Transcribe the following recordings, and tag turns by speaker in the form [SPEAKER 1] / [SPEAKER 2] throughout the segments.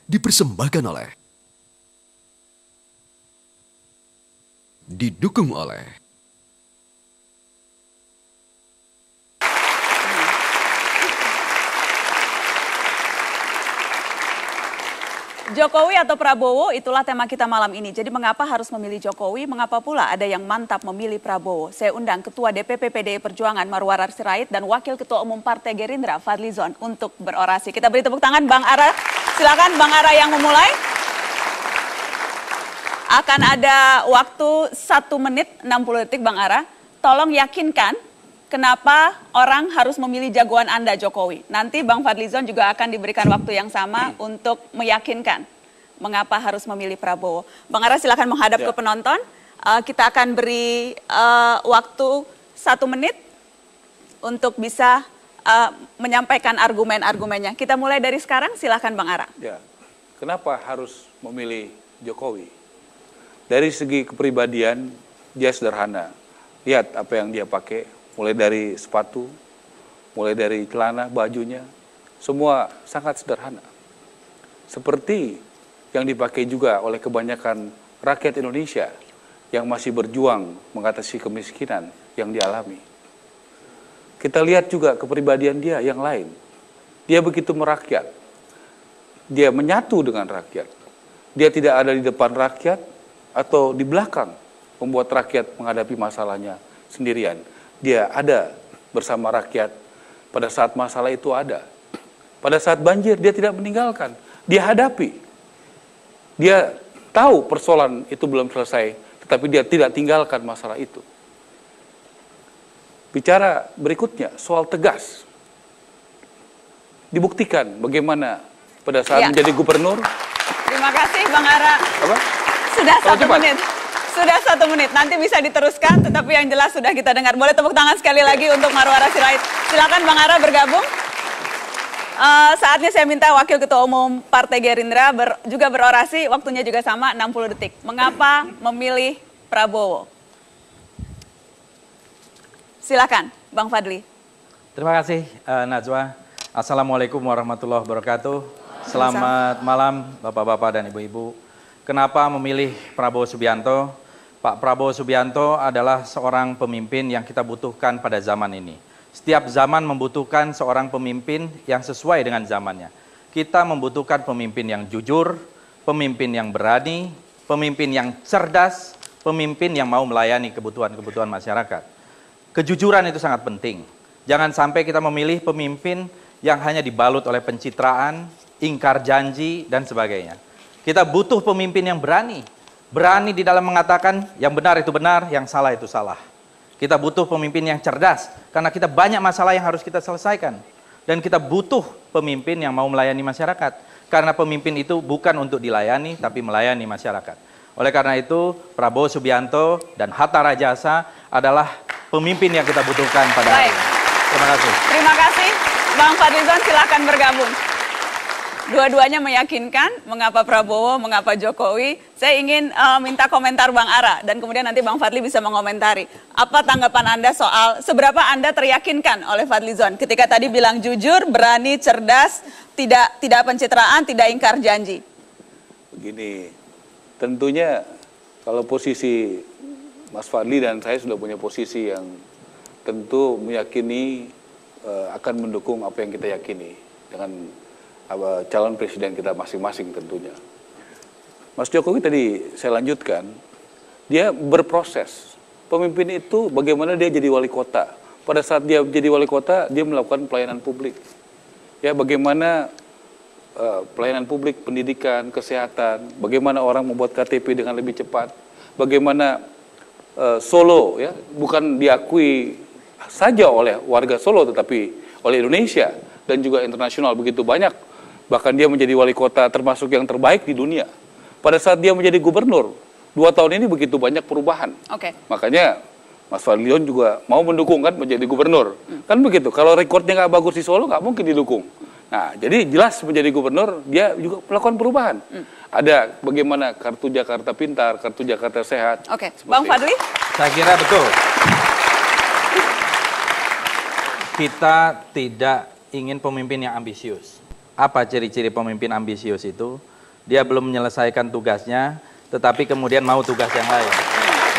[SPEAKER 1] dipersembahkan oleh, didukung oleh
[SPEAKER 2] Jokowi atau Prabowo, itulah tema kita malam ini. Jadi mengapa harus memilih Jokowi, mengapa pula ada yang mantap memilih Prabowo? Saya undang Ketua DPP PDI Perjuangan Marwarar Sirait dan Wakil Ketua Umum Partai Gerindra Fadlizon untuk berorasi. Kita beri tepuk tangan Bang Ara. Silakan Bang Ara yang memulai. Akan ada waktu 1 menit 60 detik Bang Ara. Tolong yakinkan kenapa orang harus memilih jagoan Anda, Jokowi. Nanti Bang Fadlizon juga akan diberikan waktu yang sama untuk meyakinkan mengapa harus memilih Prabowo. Bang Ara silakan menghadap ke penonton. Kita akan beri waktu 1 menit untuk bisa menyampaikan argumen-argumennya. Kita mulai dari sekarang, silakan Bang Ara.
[SPEAKER 3] Ya, kenapa harus memilih Jokowi? Dari segi kepribadian, dia sederhana. Lihat apa yang dia pakai. Mulai dari sepatu, mulai dari celana, bajunya, semua sangat sederhana. Seperti yang dipakai juga oleh kebanyakan rakyat Indonesia yang masih berjuang mengatasi kemiskinan yang dialami. Kita lihat juga kepribadian dia yang lain. Dia begitu merakyat. Dia menyatu dengan rakyat. Dia tidak ada di depan rakyat atau di belakang membuat rakyat menghadapi masalahnya sendirian. Dia ada bersama rakyat pada saat masalah itu ada. Pada saat banjir dia tidak meninggalkan, dia hadapi. Dia tahu persoalan itu belum selesai, tetapi dia tidak tinggalkan masalah itu. Bicara berikutnya soal tegas. Dibuktikan bagaimana pada saat menjadi gubernur.
[SPEAKER 2] Terima kasih Bang Ara.
[SPEAKER 3] Apa?
[SPEAKER 2] Sudah 1 menit. Sudah 1 menit, nanti bisa diteruskan, tetapi yang jelas sudah kita dengar. Boleh tepuk tangan sekali lagi untuk Marwarar Sirait. Silakan Bang Ara bergabung. Saatnya saya minta Wakil Ketua Umum Partai Gerindra juga berorasi, waktunya juga sama, 60 detik. Mengapa memilih Prabowo? Silakan, Bang Fadli.
[SPEAKER 4] Terima kasih, Najwa. Assalamualaikum warahmatullahi wabarakatuh. Selamat malam, Bapak-Bapak dan Ibu-Ibu. Kenapa memilih Prabowo Subianto? Pak Prabowo Subianto adalah seorang pemimpin yang kita butuhkan pada zaman ini. Setiap zaman membutuhkan seorang pemimpin yang sesuai dengan zamannya. Kita membutuhkan pemimpin yang jujur, pemimpin yang berani, pemimpin yang cerdas, pemimpin yang mau melayani kebutuhan-kebutuhan masyarakat. Kejujuran itu sangat penting. Jangan sampai kita memilih pemimpin yang hanya dibalut oleh pencitraan, ingkar janji, dan sebagainya. Kita butuh pemimpin yang berani. Berani di dalam mengatakan yang benar itu benar, yang salah itu salah. Kita butuh pemimpin yang cerdas, karena kita banyak masalah yang harus kita selesaikan. Dan kita butuh pemimpin yang mau melayani masyarakat. Karena pemimpin itu bukan untuk dilayani, tapi melayani masyarakat. Oleh karena itu, Prabowo Subianto dan Hatta Rajasa adalah pemimpin yang kita butuhkan pada hari ini. Terima kasih.
[SPEAKER 2] Terima kasih. Bang Fadlizon silakan bergabung. Dua-duanya meyakinkan mengapa Prabowo, mengapa Jokowi. Saya ingin minta komentar Bang Ara dan kemudian nanti Bang Fadli bisa mengomentari. Apa tanggapan Anda soal seberapa Anda teryakinkan oleh Fadlizon ketika tadi bilang jujur, berani, cerdas, tidak pencitraan, tidak ingkar janji?
[SPEAKER 3] Begini, tentunya kalau posisi Mas Fadli dan saya sudah punya posisi yang tentu meyakini akan mendukung apa yang kita yakini dengan calon presiden kita masing-masing tentunya. Mas Jokowi tadi saya lanjutkan, dia berproses. Pemimpin itu bagaimana dia jadi wali kota. Pada saat dia jadi wali kota, dia melakukan pelayanan publik. Ya, bagaimana pelayanan publik, pendidikan, kesehatan, bagaimana orang membuat KTP dengan lebih cepat, bagaimana Solo ya bukan diakui saja oleh warga Solo tetapi oleh Indonesia dan juga internasional begitu banyak. Bahkan dia menjadi wali kota termasuk yang terbaik di dunia. Pada saat dia menjadi gubernur, 2 tahun ini begitu banyak perubahan. Makanya Mas Fadlizon juga mau mendukung kan menjadi gubernur. Kan begitu, kalau rekornya nggak bagus di Solo nggak mungkin didukung. Nah, jadi jelas menjadi gubernur, dia juga melakukan perubahan. Ada bagaimana kartu Jakarta Pintar, kartu Jakarta Sehat.
[SPEAKER 2] Bang Fadli?
[SPEAKER 4] Saya kira betul. Kita tidak ingin pemimpin yang ambisius. Apa ciri-ciri pemimpin ambisius itu? dia belum menyelesaikan tugasnya, tetapi kemudian mau tugas yang lain.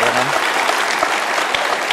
[SPEAKER 4] Ya kan?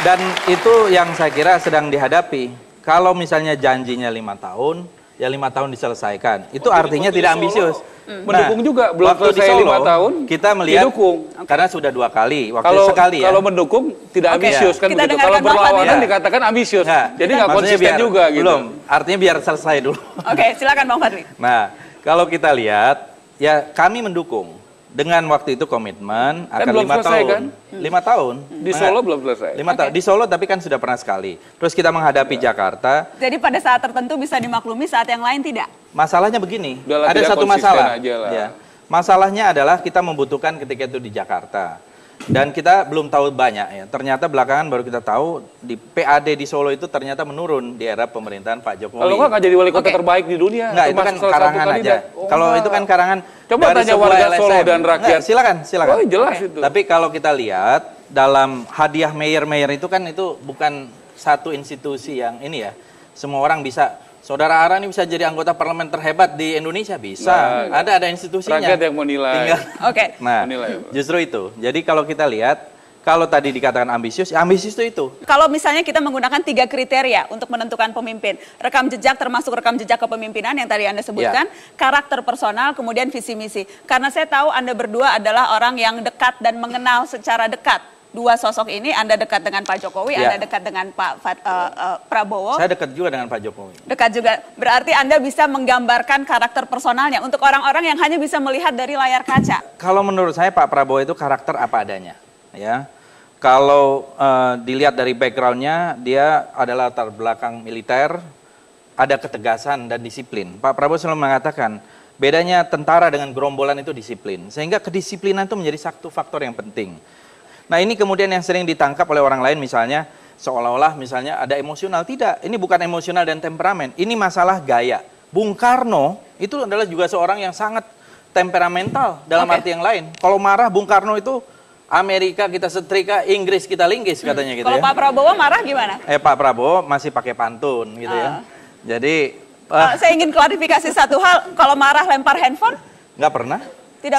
[SPEAKER 4] Dan itu yang saya kira sedang dihadapi. Kalau misalnya janjinya 5 tahun, ya 5 tahun diselesaikan. Itu artinya tidak ambisius.
[SPEAKER 3] Mendukung juga, belum
[SPEAKER 4] waktu di
[SPEAKER 3] selesai
[SPEAKER 4] Solo,
[SPEAKER 3] 5 tahun,
[SPEAKER 4] kita melihat
[SPEAKER 3] didukung.
[SPEAKER 4] karena sudah 2 kali, waktu
[SPEAKER 3] Kalau
[SPEAKER 4] sekali ya.
[SPEAKER 3] kalau mendukung tidak ambisius kan
[SPEAKER 2] Kita
[SPEAKER 3] begitu.
[SPEAKER 2] dengarkan
[SPEAKER 3] Kalau
[SPEAKER 2] Bang Fadli.
[SPEAKER 3] berlawanan
[SPEAKER 4] Ya.
[SPEAKER 3] dikatakan ambisius.
[SPEAKER 4] Nah,
[SPEAKER 3] Jadi nggak
[SPEAKER 4] maksudnya
[SPEAKER 3] konsisten
[SPEAKER 4] biar-
[SPEAKER 3] juga gitu.
[SPEAKER 4] Belum, artinya biar selesai dulu.
[SPEAKER 2] Oke, silakan Bang Fadli.
[SPEAKER 4] Nah, kalau kita lihat, ya kami mendukung. Dengan waktu itu komitmen akan
[SPEAKER 3] belum
[SPEAKER 4] 5
[SPEAKER 3] selesai,
[SPEAKER 4] tahun.
[SPEAKER 3] kan?
[SPEAKER 4] 5 tahun.
[SPEAKER 3] Di Solo belum selesai.
[SPEAKER 4] 5 tahun. Di Solo tapi kan sudah pernah sekali. Terus kita menghadapi Jakarta.
[SPEAKER 2] Jadi pada saat tertentu bisa dimaklumi, saat yang lain tidak.
[SPEAKER 4] Masalahnya begini,
[SPEAKER 3] Udahlah,
[SPEAKER 4] ada
[SPEAKER 3] tidak
[SPEAKER 4] satu
[SPEAKER 3] konsisten
[SPEAKER 4] masalah.
[SPEAKER 3] aja lah.
[SPEAKER 4] Ya. Masalahnya adalah kita membutuhkan ketika itu di Jakarta. Dan kita belum tahu banyak ya. Ternyata belakangan baru kita tahu di PAD di Solo itu ternyata menurun di era pemerintahan Pak Jokowi.
[SPEAKER 3] Kalau nggak jadi wali kota
[SPEAKER 2] Oke.
[SPEAKER 3] terbaik di dunia.
[SPEAKER 4] Enggak, itu kan
[SPEAKER 3] termasuk salah satu
[SPEAKER 4] karangan aja.
[SPEAKER 3] kandidat. Oh,
[SPEAKER 4] Kalau
[SPEAKER 3] enggak.
[SPEAKER 4] itu kan karangan
[SPEAKER 3] Coba
[SPEAKER 4] dari
[SPEAKER 3] tanya
[SPEAKER 4] sebuah
[SPEAKER 3] warga Solo
[SPEAKER 4] LSM.
[SPEAKER 3] dan rakyat.
[SPEAKER 4] Enggak, silakan.
[SPEAKER 3] Oh, jelas itu.
[SPEAKER 4] Tapi kalau kita lihat dalam hadiah mayor itu kan itu bukan satu institusi yang ini ya. Semua orang bisa. Saudara Ara ini bisa jadi anggota parlemen terhebat di Indonesia, bisa.
[SPEAKER 3] Nah,
[SPEAKER 4] ada institusinya.
[SPEAKER 3] rakyat yang menilai.
[SPEAKER 4] Tinggal.
[SPEAKER 2] Oke.
[SPEAKER 4] Nah,
[SPEAKER 3] Menilai.
[SPEAKER 4] justru itu. Jadi kalau kita lihat, kalau tadi dikatakan ambisius, ya ambisius itu.
[SPEAKER 2] Kalau misalnya kita menggunakan 3 kriteria untuk menentukan pemimpin, rekam jejak termasuk rekam jejak kepemimpinan yang tadi Anda sebutkan, karakter personal, kemudian visi misi. Karena saya tahu Anda berdua adalah orang yang dekat dan mengenal secara dekat dua sosok ini. Anda dekat dengan Pak Jokowi,
[SPEAKER 4] Ya.
[SPEAKER 2] Anda dekat dengan Pak Prabowo.
[SPEAKER 4] Saya dekat juga dengan Pak Jokowi.
[SPEAKER 2] Dekat juga, berarti Anda bisa menggambarkan karakter personalnya untuk orang-orang yang hanya bisa melihat dari layar kaca.
[SPEAKER 4] Kalau menurut saya Pak Prabowo itu karakter apa adanya, ya. Kalau dilihat dari backgroundnya, dia adalah latar belakang militer, ada ketegasan dan disiplin. Pak Prabowo selalu mengatakan, bedanya tentara dengan gerombolan itu disiplin. Sehingga kedisiplinan itu menjadi satu faktor yang penting. Nah ini kemudian yang sering ditangkap oleh orang lain misalnya, seolah-olah misalnya ada emosional. Tidak, ini bukan emosional dan temperamen, ini masalah gaya. Bung Karno itu adalah juga seorang yang sangat temperamental dalam arti yang lain. Kalau marah Bung Karno itu Amerika kita setrika, Inggris kita linggis katanya gitu
[SPEAKER 2] Kalau
[SPEAKER 4] ya.
[SPEAKER 2] Pak Prabowo marah gimana?
[SPEAKER 4] Pak Prabowo masih pakai pantun gitu ya. Jadi
[SPEAKER 2] Saya ingin klarifikasi satu hal, kalau marah lempar handphone?
[SPEAKER 4] nggak pernah.
[SPEAKER 2] Tidak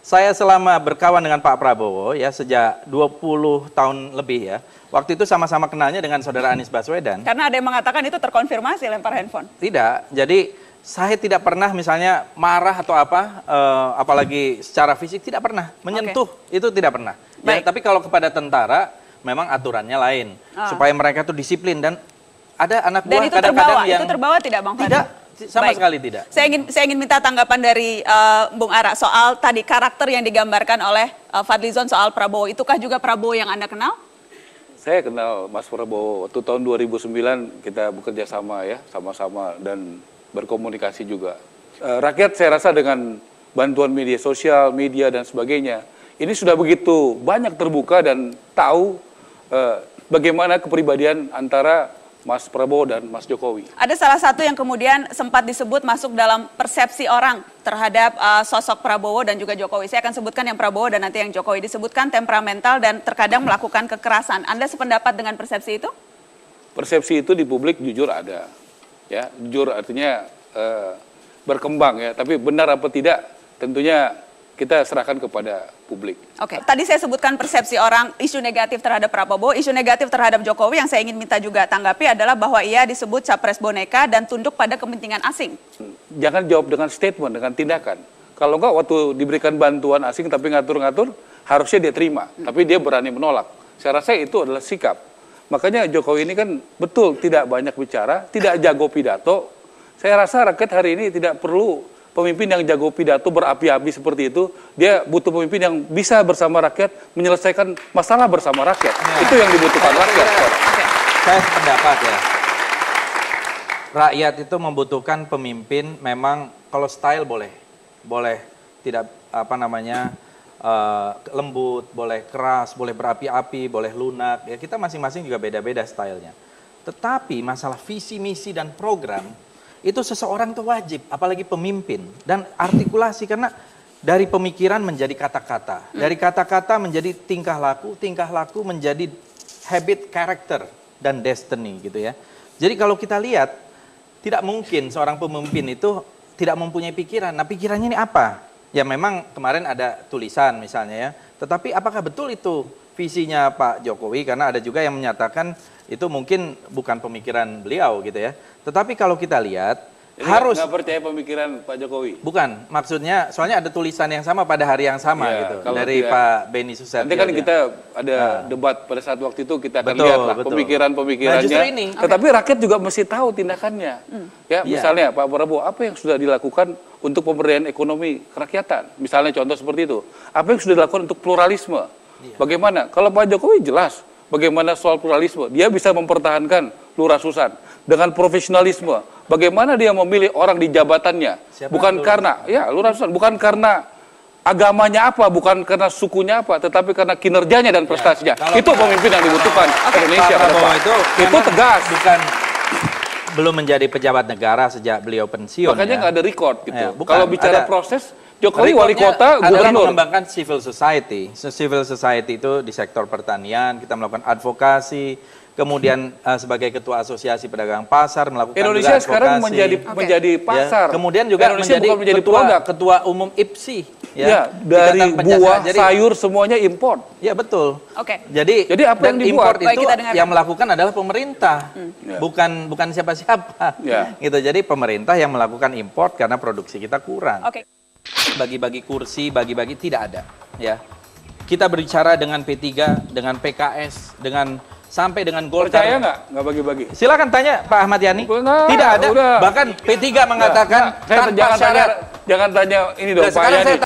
[SPEAKER 4] Saya selama berkawan dengan Pak Prabowo ya sejak 20 tahun lebih ya. Waktu itu sama-sama kenalnya dengan saudara Anies Baswedan.
[SPEAKER 2] Karena ada yang mengatakan itu terkonfirmasi lempar handphone.
[SPEAKER 4] Tidak. Jadi saya tidak pernah misalnya marah atau apa, apalagi secara fisik tidak pernah. Menyentuh itu tidak pernah. Ya,
[SPEAKER 2] Baik.
[SPEAKER 4] tapi kalau kepada tentara memang aturannya lain. Supaya mereka tuh disiplin dan ada anak
[SPEAKER 2] Dan
[SPEAKER 4] buah
[SPEAKER 2] itu
[SPEAKER 4] kadang-kadang
[SPEAKER 2] terbawa,
[SPEAKER 4] yang
[SPEAKER 2] itu terbawa tidak Bang Fadli?
[SPEAKER 4] tidak, sama
[SPEAKER 2] Baik.
[SPEAKER 4] sekali tidak.
[SPEAKER 2] Saya ingin minta tanggapan dari Bung Ara soal tadi karakter yang digambarkan oleh Fadlizon soal Prabowo. Itukah juga Prabowo yang Anda kenal?
[SPEAKER 3] Saya kenal Mas Prabowo waktu tahun 2009 kita bekerja sama ya, sama-sama dan berkomunikasi juga. Rakyat saya rasa dengan bantuan media sosial, media dan sebagainya, ini sudah begitu banyak terbuka dan tahu bagaimana kepribadian antara Mas Prabowo dan Mas Jokowi.
[SPEAKER 2] Ada salah satu yang kemudian sempat disebut masuk dalam persepsi orang terhadap sosok Prabowo dan juga Jokowi. Saya akan sebutkan yang Prabowo dan nanti yang Jokowi. Disebutkan temperamental dan terkadang melakukan kekerasan. Anda sependapat dengan persepsi itu?
[SPEAKER 3] Persepsi itu di publik jujur ada. Ya, jujur artinya berkembang ya, tapi benar apa tidak tentunya kita serahkan kepada publik.
[SPEAKER 2] Oke, tadi saya sebutkan persepsi orang, isu negatif terhadap Prabowo, isu negatif terhadap Jokowi yang saya ingin minta juga tanggapi adalah bahwa ia disebut capres boneka dan tunduk pada kepentingan asing.
[SPEAKER 3] Jangan jawab dengan statement, dengan tindakan. Kalau enggak waktu diberikan bantuan asing tapi ngatur-ngatur, harusnya dia terima, tapi dia berani menolak. Saya rasa itu adalah sikap. Makanya Jokowi ini kan betul tidak banyak bicara, tidak jago pidato. Saya rasa rakyat hari ini tidak perlu pemimpin yang jago pidato berapi-api seperti itu. Dia butuh pemimpin yang bisa bersama rakyat menyelesaikan masalah bersama rakyat. Itu yang dibutuhkan rakyat.
[SPEAKER 4] Saya sependapat ya. Rakyat itu membutuhkan pemimpin memang kalau style boleh tidak lembut, boleh keras, boleh berapi-api, boleh lunak. Ya kita masing-masing juga beda-beda stylenya. Tetapi masalah visi misi dan program itu seseorang itu wajib, apalagi pemimpin dan artikulasi karena dari pemikiran menjadi kata-kata, dari kata-kata menjadi tingkah laku menjadi habit, karakter dan destiny gitu ya. Jadi kalau kita lihat tidak mungkin seorang pemimpin itu tidak mempunyai pikiran. Nah, pikirannya ini apa? Ya memang kemarin ada tulisan misalnya ya. Tetapi apakah betul itu visinya Pak Jokowi? Karena ada juga yang menyatakan itu mungkin bukan pemikiran beliau gitu ya. Tetapi kalau kita lihat
[SPEAKER 3] Jadi
[SPEAKER 4] harus
[SPEAKER 3] nggak percaya pemikiran Pak Jokowi.
[SPEAKER 4] bukan, maksudnya soalnya ada tulisan yang sama pada hari yang sama
[SPEAKER 3] Ya,
[SPEAKER 4] gitu
[SPEAKER 3] kalau
[SPEAKER 4] dari
[SPEAKER 3] tidak-
[SPEAKER 4] Pak Beni Susetio.
[SPEAKER 3] Nanti kan
[SPEAKER 4] ya.
[SPEAKER 3] kita ada debat pada saat waktu itu kita akan
[SPEAKER 4] Betul,
[SPEAKER 3] lihat lah
[SPEAKER 4] betul.
[SPEAKER 3] pemikiran-pemikirannya.
[SPEAKER 4] Nah, justru ini.
[SPEAKER 3] Tetapi rakyat juga mesti tahu tindakannya. Ya, misalnya Pak Prabowo, apa yang sudah dilakukan untuk pemberdayaan ekonomi kerakyatan? Misalnya contoh seperti itu. Apa yang sudah dilakukan untuk pluralisme? Bagaimana? Kalau Pak Jokowi jelas bagaimana soal pluralisme. Dia bisa mempertahankan Lurah Susan dengan profesionalisme. Bagaimana dia memilih orang di jabatannya?
[SPEAKER 4] Siapa
[SPEAKER 3] Bukan
[SPEAKER 4] Lurah
[SPEAKER 3] karena Lurah Susan, bukan karena agamanya apa, bukan karena sukunya apa, tetapi karena kinerjanya dan prestasinya.
[SPEAKER 4] Kalau
[SPEAKER 3] Itu
[SPEAKER 4] Pak-
[SPEAKER 3] pemimpin yang dibutuhkan Indonesia
[SPEAKER 4] Pak
[SPEAKER 3] ke
[SPEAKER 4] Prabowo
[SPEAKER 3] depan.
[SPEAKER 4] itu
[SPEAKER 3] Itu
[SPEAKER 4] memang
[SPEAKER 3] tegas.
[SPEAKER 4] bukan belum menjadi pejabat negara sejak beliau pensiun.
[SPEAKER 3] Makanya
[SPEAKER 4] ya.
[SPEAKER 3] nggak ada record gitu.
[SPEAKER 4] Ya, bukan,
[SPEAKER 3] Kalau bicara
[SPEAKER 4] ada.
[SPEAKER 3] proses, Jokowi wali
[SPEAKER 4] Rekodnya
[SPEAKER 3] kota,
[SPEAKER 4] adalah
[SPEAKER 3] gubernur.
[SPEAKER 4] mengembangkan civil society. Civil society itu di sektor pertanian, kita melakukan advokasi, kemudian sebagai ketua asosiasi pedagang pasar melakukan
[SPEAKER 3] Indonesia
[SPEAKER 4] juga
[SPEAKER 3] sekarang
[SPEAKER 4] advokasi.
[SPEAKER 3] menjadi
[SPEAKER 4] Ya,
[SPEAKER 3] pasar.
[SPEAKER 4] kemudian juga
[SPEAKER 3] Indonesia bukan menjadi
[SPEAKER 4] ketua,
[SPEAKER 3] produk.
[SPEAKER 4] ketua umum IPSI.
[SPEAKER 3] Ya,
[SPEAKER 4] Di
[SPEAKER 3] dari
[SPEAKER 4] Ketang Pencakar.
[SPEAKER 3] buah,
[SPEAKER 4] Jadi-
[SPEAKER 3] sayur semuanya import.
[SPEAKER 4] Ya betul.
[SPEAKER 2] Oke.
[SPEAKER 4] Jadi
[SPEAKER 3] apa
[SPEAKER 4] dan
[SPEAKER 3] yang dibuat?
[SPEAKER 4] import
[SPEAKER 2] Baik,
[SPEAKER 4] itu
[SPEAKER 2] kita dengarkan.
[SPEAKER 4] yang melakukan adalah pemerintah,
[SPEAKER 3] Ya.
[SPEAKER 4] bukan siapa-siapa.
[SPEAKER 3] Ya.
[SPEAKER 4] Gitu. Jadi pemerintah yang melakukan import karena produksi kita kurang.
[SPEAKER 2] Oke.
[SPEAKER 4] Bagi-bagi kursi, bagi-bagi tidak ada. Ya, kita berbicara dengan P3, dengan PKS, dengan sampai dengan Golkar.
[SPEAKER 3] Percaya nggak bagi-bagi?
[SPEAKER 4] Silakan tanya Pak Ahmad Yani.
[SPEAKER 3] Enggak,
[SPEAKER 4] Tidak ada.
[SPEAKER 3] udah.
[SPEAKER 4] Bahkan P3 mengatakan
[SPEAKER 3] Saya
[SPEAKER 4] tanpa syarat.
[SPEAKER 3] jangan tanya ini dong
[SPEAKER 4] Nah,
[SPEAKER 3] Pak
[SPEAKER 4] sekarang
[SPEAKER 3] Yani.
[SPEAKER 4] saya